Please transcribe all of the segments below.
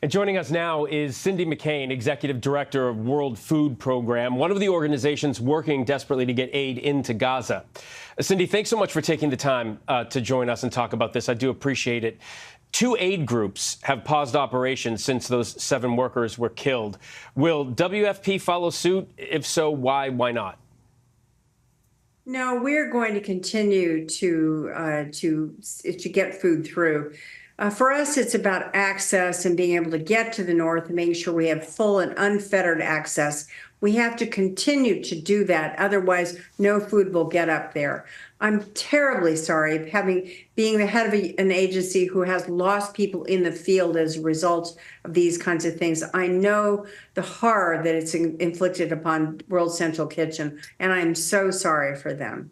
And joining us now is Cindy McCain, Executive Director of World Food Program, one of the organizations working desperately to get aid into Gaza. Cindy, thanks so much for taking the time to join us and talk about this. I do appreciate it. 2 aid groups have paused operations since those 7 workers were killed. Will WFP follow suit? If so, why? Why not? No, we're going to continue to get food through. For us, it's about access and being able to get to the north and making sure we have full and unfettered access. We have to continue to do that. Otherwise, no food will get up there. I'm terribly sorry being the head of an agency who has lost people in the field as a result of these kinds of things. I know the horror that it's inflicted upon World Central Kitchen, and I'm so sorry for them.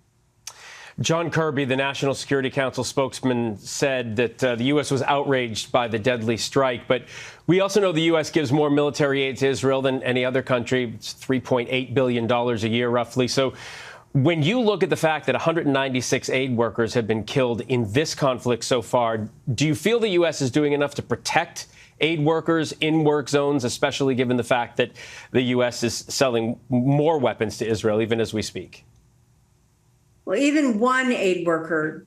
John Kirby, the National Security Council spokesman, said that the U.S. was outraged by the deadly strike. But we also know the U.S. gives more military aid to Israel than any other country. It's $3.8 billion a year, roughly. So when you look at the fact that 196 aid workers have been killed in this conflict so far, do you feel the U.S. is doing enough to protect aid workers in work zones, especially given the fact that the U.S. is selling more weapons to Israel even as we speak? Well, even one aid worker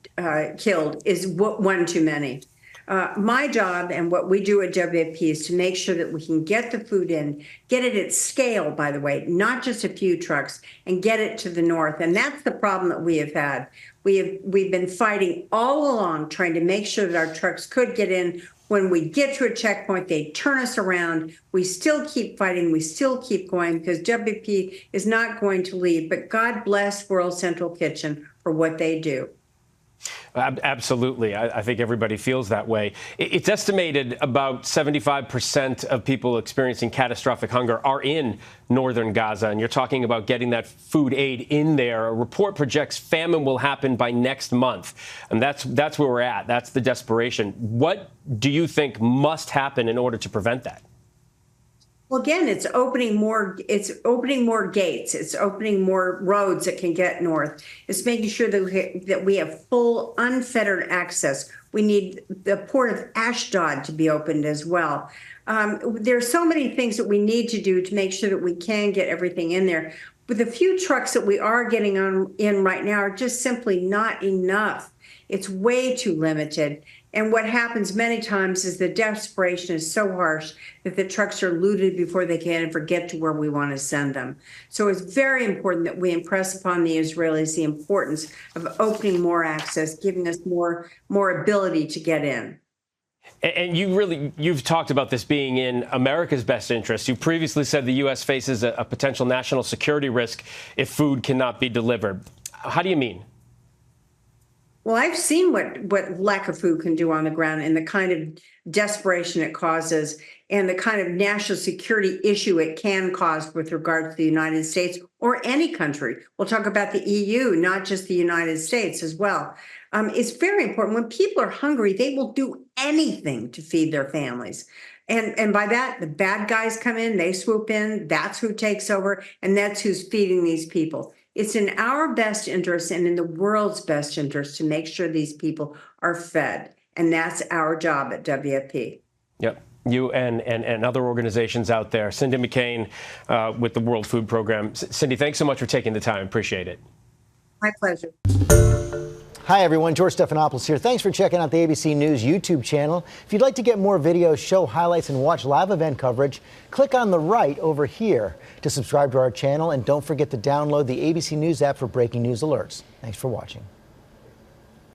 killed is one too many. My job and what we do at WFP is to make sure that we can get the food in, get it at scale, by the way, not just a few trucks, and get it to the north. And that's the problem that we have had. We've been fighting all along, trying to make sure that our trucks could get in. When we get to a checkpoint, they turn us around. We still keep fighting. We still keep going because WFP is not going to leave. But God bless World Central Kitchen for what they do. Absolutely. I think everybody feels that way. It's estimated about 75% of people experiencing catastrophic hunger are in northern Gaza, and you're talking about getting that food aid in there. A report projects famine will happen by next month, and that's where we're at. That's the desperation. What do you think must happen in order to prevent that? Well, again, it's opening more gates. It's opening more roads that can get north. It's making sure that we have full, unfettered access. We need the port of Ashdod to be opened as well. There are so many things that we need to do to make sure that we can get everything in there. But the few trucks that we are getting in right now are just simply not enough. It's way too limited. And what happens many times is the desperation is so harsh that the trucks are looted before they can ever get to where we want to send them. So it's very important that we impress upon the Israelis the importance of opening more access, giving us more ability to get in. And you've talked about this being in America's best interest. You previously said the U.S. faces a potential national security risk if food cannot be delivered. How do you mean? Well, I've seen what lack of food can do on the ground and the kind of desperation it causes and the kind of national security issue it can cause with regard to the United States or any country. We'll talk about the EU, not just the United States as well. It's very important. When people are hungry, they will do anything to feed their families. And by that, the bad guys come in, they swoop in, that's who takes over, and that's who's feeding these people. It's in our best interest and in the world's best interest to make sure these people are fed. And that's our job at WFP. Yep. You and other organizations out there. Cindy McCain with the World Food Program. Cindy, thanks so much for taking the time. Appreciate it. My pleasure. Hi, everyone. George Stephanopoulos here. Thanks for checking out the ABC News YouTube channel. If you'd like to get more videos, show highlights, and watch live event coverage, click on the right over here to subscribe to our channel. And don't forget to download the ABC News app for breaking news alerts. Thanks for watching.